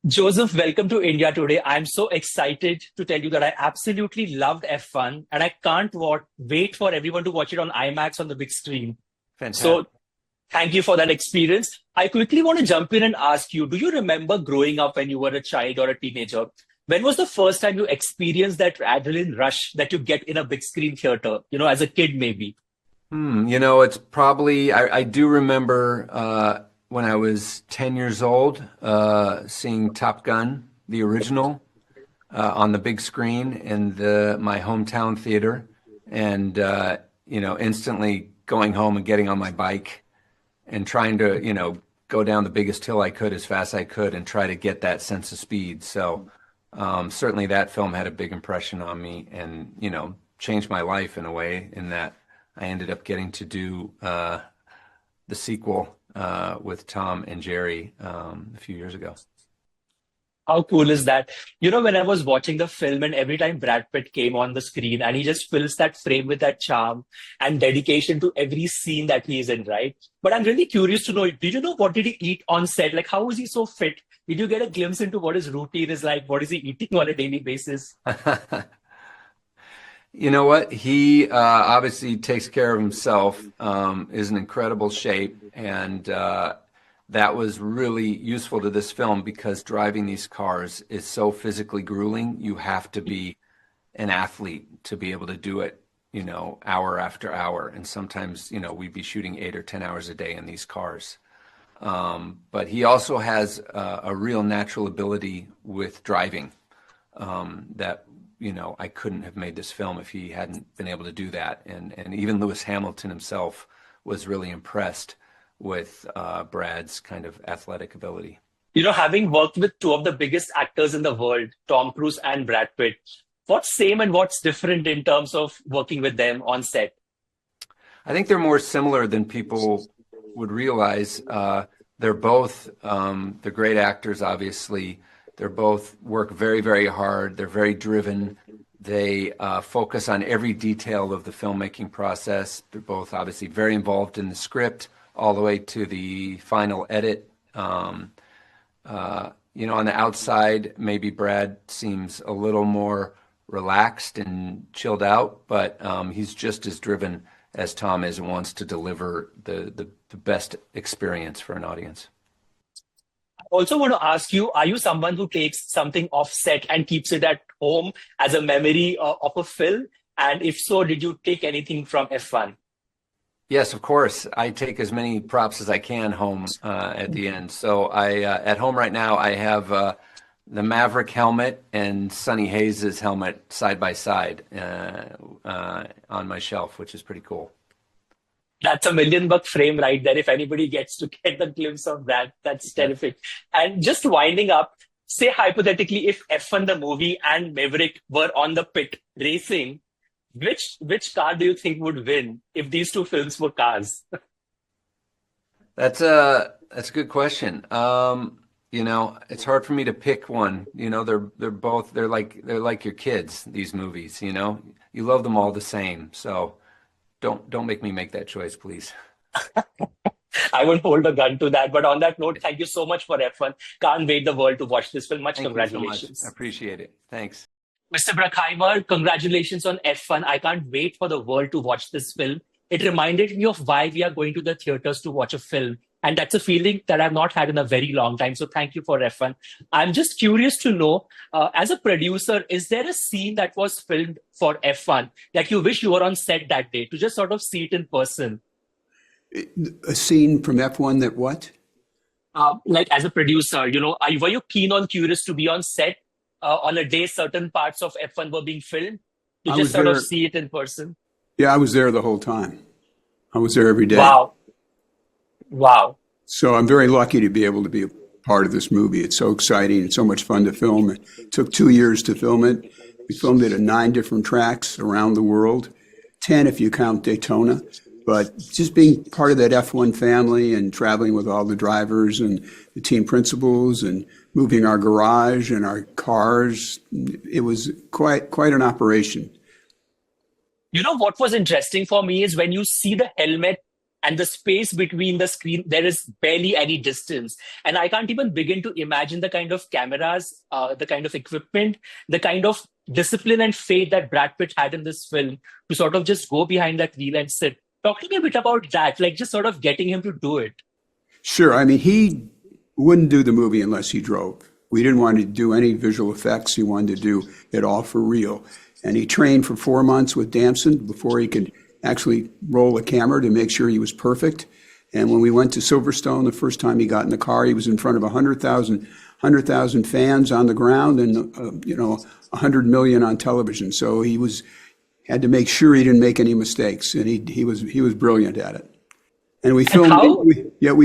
Joseph, welcome to India today. I'm so excited to tell you that I absolutely loved F1 and I can't wait for everyone to watch it on IMAX on the big screen. Fantastic. So, thank you for that experience. I quickly want to jump in and ask you, do you remember growing up when you were a child or a teenager? When was the first time you experienced that adrenaline rush that you get in a big screen theater, as a kid maybe? It's probably, I do remember when I was 10 years old seeing Top Gun, the original, on the big screen in my hometown theater, and instantly going home and getting on my bike and trying to, go down the biggest hill I could as fast as I could and try to get that sense of speed. So certainly that film had a big impression on me and, changed my life in a way in that I ended up getting to do the sequel with Tom and Jerry a few years ago. How cool is that? When I was watching the film and every time Brad Pitt came on the screen and he just fills that frame with that charm and dedication to every scene that he's in, right? But I'm really curious to know, did you know what did he eat on set? Like, how was he so fit? Did you get a glimpse into what his routine is like? What is he eating on a daily basis? You know what? He obviously takes care of himself, is in incredible shape, and that was really useful to this film because driving these cars is so physically grueling. You have to be an athlete to be able to do it, hour after hour. And sometimes, we'd be shooting 8 or 10 hours a day in these cars. But he also has a real natural ability with driving that I couldn't have made this film if he hadn't been able to do that. And even Lewis Hamilton himself was really impressed with Brad's kind of athletic ability. Having worked with two of the biggest actors in the world, Tom Cruise and Brad Pitt, what's same and what's different in terms of working with them on set? I think they're more similar than people would realize. They're both they're great actors, obviously. They're both work very, very hard. They're very driven. They focus on every detail of the filmmaking process. They're both obviously very involved in the script all the way to the final edit. On the outside, maybe Brad seems a little more relaxed and chilled out, but he's just as driven as Tom is and wants to deliver the best experience for an audience. I also want to ask you, are you someone who takes something off set and keeps it at home as a memory of a film? And if so, did you take anything from F1? Yes, of course. I take as many props as I can home at the end. So at home right now, I have the Maverick helmet and Sonny Hayes's helmet side by side on my shelf, which is pretty cool. That's $1 million frame right there. If anybody gets to get the glimpse of that, that's Yeah. terrific. And just winding up, say hypothetically, if F1 the movie and Maverick were on the pit racing, which car do you think would win if these two films were cars? That's a good question. It's hard for me to pick one. They're like your kids, these movies, You love them all the same. So don't make me make that choice, please. I won't hold a gun to that. But on that note, thank you so much for F1. Can't wait the world to watch this film. Much Thank you so much. I congratulations. appreciate it. Thanks. Mr. Bruckheimer, congratulations on F1. I can't wait for the world to watch this film. It reminded me of why we are going to the theaters to watch a film. And that's a feeling that I've not had in a very long time. So thank you for F1. I'm just curious to know, as a producer, is there a scene that was filmed for F1 that you wish you were on set that day to just sort of see it in person? A scene from F1 that what? Like as a producer, were you keen on curious to be on set on a day certain parts of F1 were being filmed to I just was sort of there. see it in person? Yeah, I was there the whole time. I was there every day. Wow. Wow. So I'm very lucky to be able to be a part of this movie. It's so exciting. It's so much fun to film. It took 2 years to film it. We filmed it at 9 different tracks around the world, 10 if you count Daytona. But just being part of that F1 family and traveling with all the drivers and the team principals and moving our garage and our cars, it was quite an operation. What was interesting for me is when you see the helmet and the space between the screen, there is barely any distance. And I can't even begin to imagine the kind of cameras, the kind of equipment, the kind of discipline and faith that Brad Pitt had in this film to sort of just go behind that wheel and sit. Talk to me a bit about that, like just sort of getting him to do it. Sure. I mean, he wouldn't do the movie unless he drove. We didn't want to do any visual effects. He wanted to do it all for real. And he trained for 4 months with Damson before he could actually roll a camera to make sure he was perfect. And when we went to Silverstone, the first time he got in the car, he was in front of 100,000 fans on the ground and, 100 million on television. So he had to make sure he didn't make any mistakes. And he was brilliant at it. And we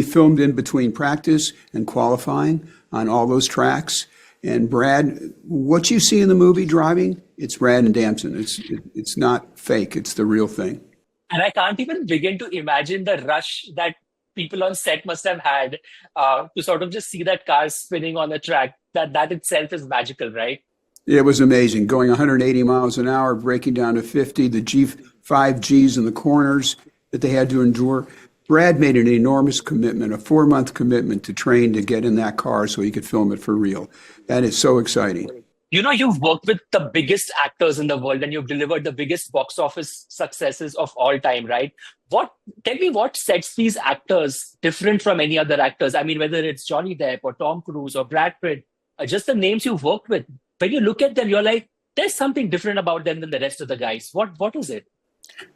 filmed in between practice and qualifying on all those tracks. And Brad, what you see in the movie driving, it's Brad and Damson. It's not fake. It's the real thing. And I can't even begin to imagine the rush that people on set must have had to sort of just see that car spinning on the track. That itself is magical, right? It was amazing. Going 180 miles an hour, breaking down to 50, the 5 Gs in the corners that they had to endure. Brad made an enormous commitment, a 4-month commitment to train to get in that car so he could film it for real. That is so exciting. You've worked with the biggest actors in the world and you've delivered the biggest box office successes of all time, right? Tell me what sets these actors different from any other actors? I mean, whether it's Johnny Depp or Tom Cruise or Brad Pitt, just the names you've worked with. When you look at them, you're like, there's something different about them than the rest of the guys. What is it?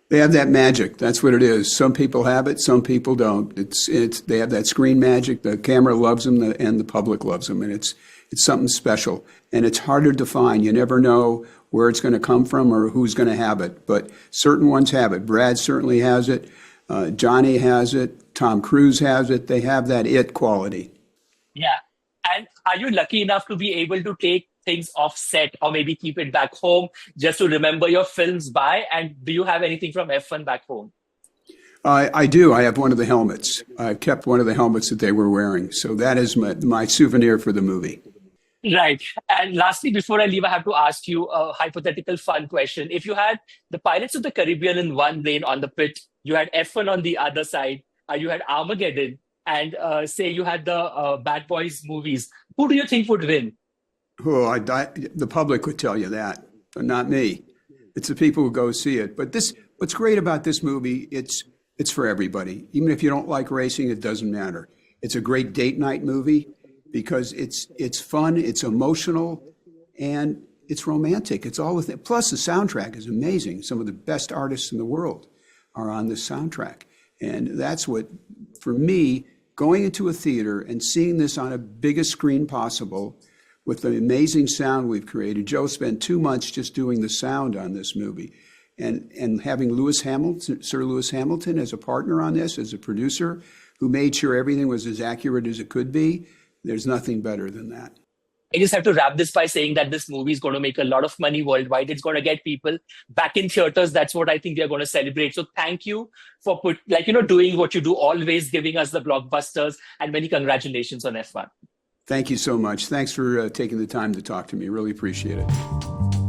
They have that magic. That's what it is. Some people have it, some people don't. They have that screen magic. The camera loves them, and the public loves them, and it's something special. And it's harder to find. You never know where it's going to come from or who's going to have it. But certain ones have it. Brad certainly has it. Johnny has it. Tom Cruise has it. They have that it quality. Yeah. And are you lucky enough to be able to take things off set or maybe keep it back home just to remember your films by? And do you have anything from F1 back home? I do. I have one of the helmets. I kept one of the helmets that they were wearing. So that is my souvenir for the movie. Right. And lastly, before I leave, I have to ask you a hypothetical fun question. If you had the Pirates of the Caribbean in one lane on the pit, you had F1 on the other side, you had Armageddon, and say you had the Bad Boys movies, who do you think would win? Oh, the public would tell you that, but not me. It's the people who go see it. But what's great about this movie, it's for everybody. Even if you don't like racing, it doesn't matter. It's a great date night movie because it's fun, it's emotional, and it's romantic. It's all with it. Plus, the soundtrack is amazing. Some of the best artists in the world are on this soundtrack. And that's what, for me, going into a theater and seeing this on a biggest screen possible with the amazing sound we've created. Joe spent 2 months just doing the sound on this movie. And having Sir Lewis Hamilton as a partner on this, as a producer, who made sure everything was as accurate as it could be, there's nothing better than that. I just have to wrap this by saying that this movie is going to make a lot of money worldwide. It's going to get people back in theaters. That's what I think we are going to celebrate. So thank you for doing what you do, always giving us the blockbusters, and many congratulations on F1. Thank you so much. Thanks for taking the time to talk to me. Really appreciate it.